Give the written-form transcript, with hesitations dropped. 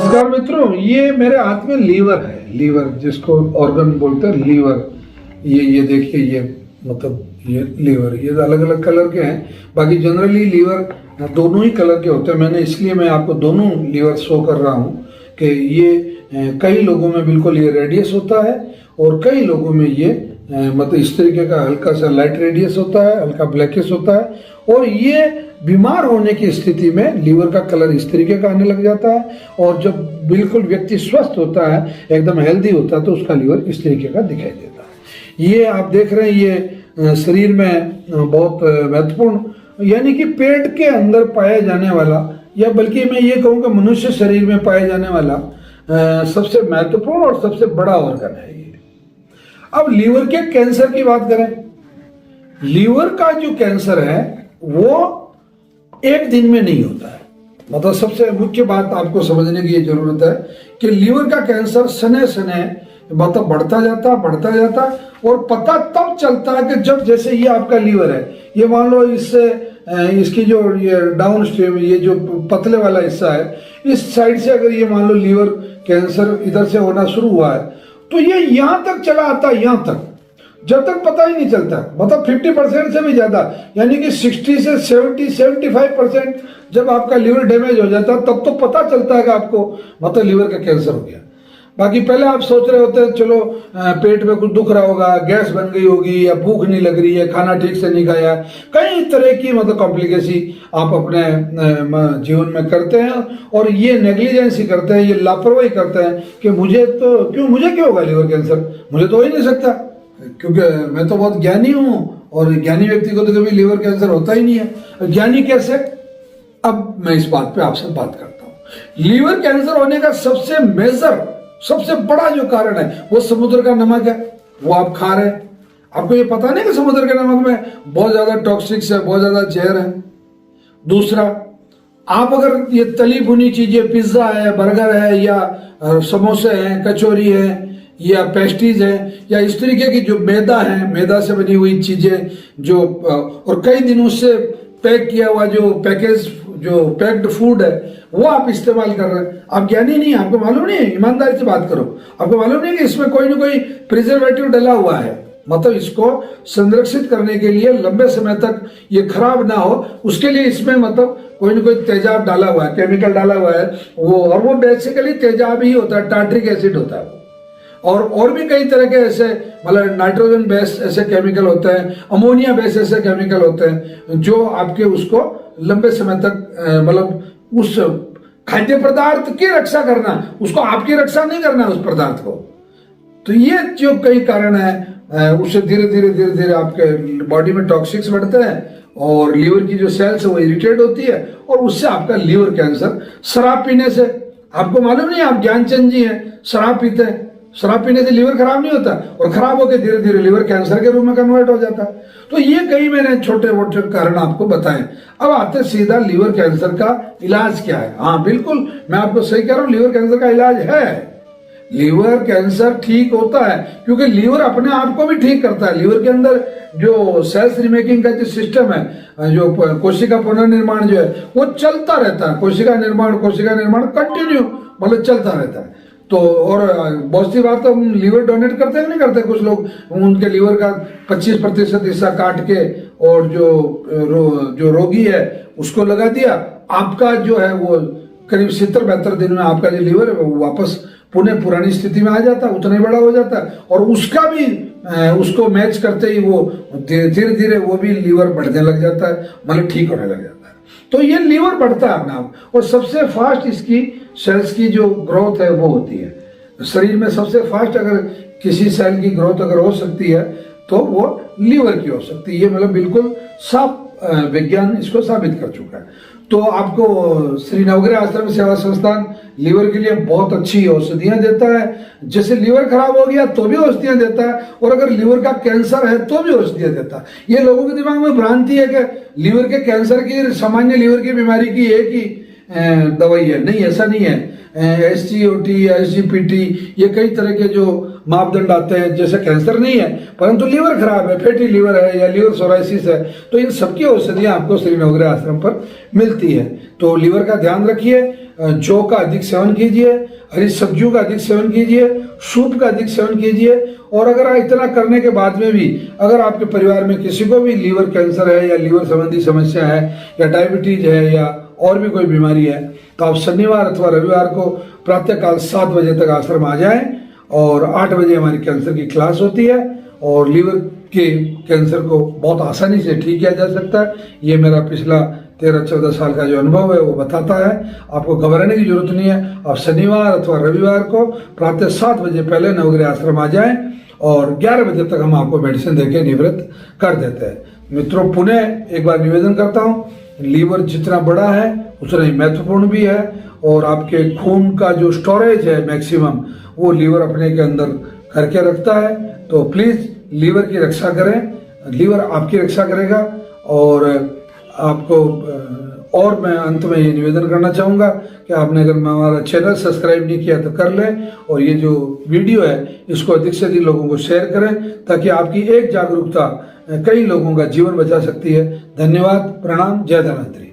नमस्कार मित्रों, ये मेरे हाथ में लीवर है। लीवर जिसको ऑर्गन बोलते हैं, लीवर। ये देखिए, ये मतलब ये लीवर, ये अलग अलग कलर के हैं। बाकी जनरली लीवर दोनों ही कलर के होते हैं। मैं आपको दोनों लीवर शो कर रहा हूँ कि ये कई लोगों में बिल्कुल ये रेडियस होता है और कई लोगों में ये मतलब इस तरीके का हल्का सा लाइट रेडियस होता है, हल्का ब्लैकिश होता है। और ये बीमार होने की स्थिति में लीवर का कलर इस तरीके का आने लग जाता है। और जब बिल्कुल व्यक्ति स्वस्थ होता है, एकदम हेल्दी होता है, तो उसका लीवर इस तरीके का दिखाई देता है। ये आप देख रहे हैं, ये शरीर में बहुत महत्वपूर्ण, यानी कि पेट के अंदर पाया जाने वाला, या बल्कि मैं ये कहूँगा मनुष्य शरीर में पाया जाने वाला सबसे महत्वपूर्ण और सबसे बड़ा ऑर्गन है ये। अब लीवर के कैंसर की बात करें, लीवर का जो कैंसर है वो एक दिन में नहीं होता है। मतलब सबसे मुख्य बात आपको समझने की जरूरत है कि लीवर का कैंसर सने सने मतलब बढ़ता जाता और पता तब चलता है कि जब, जैसे ये आपका लीवर है, ये मान लो इससे इसकी जो ये डाउन स्ट्रीम, ये जो पतले वाला हिस्सा है, इस साइड से अगर ये मान लो लीवर कैंसर इधर से होना शुरू हुआ है, तो ये यहां तक चला आता है, यहां तक, जब तक पता ही नहीं चलता। मतलब 50% से भी ज्यादा, यानी कि 60 से 75% जब आपका लीवर डैमेज हो जाता है, तब तो पता चलता है कि आपको मतलब लीवर का कैंसर हो गया। बाकी पहले आप सोच रहे होते हैं चलो पेट में कुछ दुख रहा होगा, गैस बन गई होगी, या भूख नहीं लग रही है, खाना ठीक से नहीं खाया, कई तरह की मतलब कॉम्प्लिकेशन आप अपने जीवन में करते हैं। और ये नेग्लिजेंसी करते हैं, ये लापरवाही करते हैं कि मुझे क्यों होगा लीवर कैंसर, मुझे तो हो ही नहीं सकता, क्योंकि मैं तो बहुत ज्ञानी हूं। और ज्ञानी व्यक्ति को तो कभी लीवर कैंसर होता ही नहीं है। ज्ञानी कैसे? अब मैं इस बात पे आपसे बात करता हूं। लीवर कैंसर होने का सबसे बड़ा जो कारण है वो समुद्र का नमक है, वो आप खा रहे हैं। आपको ये पता नहीं कि समुद्र के नमक में बहुत ज्यादा टॉक्सिक्स है, बहुत ज्यादा जहर है। दूसरा, आप अगर ये तली भुनी चीजें, पिज्जा है, बर्गर है, या समोसे हैं, कचौरी है, या पेस्ट्रीज है, या इस तरीके की जो मैदा है, मैदा से बनी हुई चीजें जो और कई दिनों से पैक किया हुआ जो पैक्ड फूड है, वो आप इस्तेमाल कर रहे हैं। आप ज्ञानी नहीं, आपको मालूम नहीं है, ईमानदारी से बात करो, आपको मालूम नहीं कि इसमें कोई ना कोई प्रिजर्वेटिव डला हुआ है। मतलब इसको संरक्षित करने के लिए, लंबे समय तक ये खराब ना हो, उसके लिए इसमें मतलब कोई ना कोई तेजाब डाला हुआ है, केमिकल डाला हुआ है वो। और वो बेसिकली तेजाब ही होता है, टार्ट्रिक एसिड होता है। और भी कई तरह के ऐसे मतलब नाइट्रोजन बेस्ड ऐसे केमिकल होते हैं, अमोनिया बेस्ड ऐसे केमिकल होते हैं जो आपके उसको लंबे समय तक मतलब उस खाद्य पदार्थ की रक्षा करना, उसको आपकी रक्षा नहीं करना उस पदार्थ को। तो ये जो कई कारण है, उससे धीरे धीरे आपके बॉडी में टॉक्सिक्स बढ़ते हैं और लीवर की जो सेल्स है वो इरिटेट होती है और उससे आपका लीवर कैंसर। शराब पीने से, आपको मालूम नहीं, आप ज्ञानचंद जी हैं, शराब पीते हैं, शराब पीने से लीवर खराब नहीं होता और खराब होकर धीरे धीरे लीवर कैंसर के रूप में कन्वर्ट हो जाता है। तो ये कई मैंने छोटे मोटे कारण आपको बताएं। अब आते सीधा लीवर कैंसर का इलाज क्या है। हाँ बिल्कुल, मैं आपको सही कह रहा हूँ, लीवर कैंसर का इलाज है। लीवर कैंसर ठीक होता है क्योंकि लीवर अपने आप को भी ठीक करता है। लीवर के अंदर जो सेल्स रिमेकिंग का जो सिस्टम है, जो कोशिका पुनर्निर्माण जो है वो चलता रहता है। कोशिका निर्माण कंटिन्यू मतलब चलता रहता है। तो और बहुत सी बार तो हम लीवर डोनेट करते हैं, नहीं करते कुछ लोग, उनके लीवर का 25% हिस्सा काट के और जो रोगी है उसको लगा दिया। आपका जो है वो करीब 70-72 दिन में आपका जो लीवर है वो वापस पुरानी स्थिति में आ जाता है, उतना ही बड़ा हो जाता है। और उसका भी उसको मैच करते ही वो धीरे धीरे वो भी लीवर बढ़ने लग जाता है, मतलब ठीक होने लग जाता है। तो ये लीवर बढ़ता है अपना आप। और सबसे फास्ट इसकी सेल्स की जो ग्रोथ है वो होती है शरीर में। सबसे फास्ट अगर किसी सेल की ग्रोथ अगर हो सकती है तो वो लीवर की हो सकती है। ये मतलब बिल्कुल साफ विज्ञान इसको साबित कर चुका है। तो आपको श्री नवग्रह आश्रम सेवा संस्थान लीवर के लिए बहुत अच्छी औषधियां देता है। जैसे लीवर खराब हो गया तो भी औषधियां देता है, और अगर लीवर का कैंसर है तो भी औषधियां देता है। ये लोगों के दिमाग में भ्रांति है कि लीवर के कैंसर की, सामान्य लीवर की बीमारी की एक ही दवाई है, नहीं ऐसा नहीं है। SGOT, SGPT ये कई तरह के जो मापदंड आते हैं, जैसे कैंसर नहीं है परंतु लीवर खराब है, फैटी लीवर है या लीवर सोराइसिस है, तो इन सबकी औषधियां आपको श्री नवग्रह आश्रम पर मिलती है। तो लीवर का ध्यान रखिए, जौ का अधिक सेवन कीजिए, हरी सब्जियों का अधिक सेवन कीजिए, सूप का अधिक सेवन कीजिए। और अगर इतना करने के बाद में भी अगर आपके परिवार में किसी को भी लीवर कैंसर है या लीवर संबंधी समस्या है या डायबिटीज है या और भी कोई बीमारी है, तो आप शनिवार अथवा रविवार को प्रातःकाल 7 बजे तक आश्रम आ जाएं और 8 बजे हमारी कैंसर की क्लास होती है और लीवर के कैंसर को बहुत आसानी से ठीक किया जा सकता है। ये मेरा पिछला 13-14 साल का जो अनुभव है वो बताता है। आपको घबराने की जरूरत नहीं है। आप शनिवार अथवा रविवार को प्रातः 7 बजे पहले नवग्रह आश्रम आ जाएं और 11 बजे तक हम आपको मेडिसिन देके निवृत्त कर देते हैं। मित्रों, पुनः एक बार निवेदन करता हूँ, लीवर जितना बड़ा है उतना ही महत्वपूर्ण भी है और आपके खून का जो स्टोरेज है मैक्सिमम वो लीवर अपने के अंदर करके रखता है। तो प्लीज लीवर की रक्षा करें, लीवर आपकी रक्षा करेगा। और आपको और मैं अंत में ये निवेदन करना चाहूँगा कि आपने अगर हमारा चैनल सब्सक्राइब नहीं किया तो कर लें और ये जो वीडियो है इसको अधिक से अधिक लोगों को शेयर करें ताकि आपकी एक जागरूकता कई लोगों का जीवन बचा सकती है। धन्यवाद, प्रणाम, जय धन्वंतरी।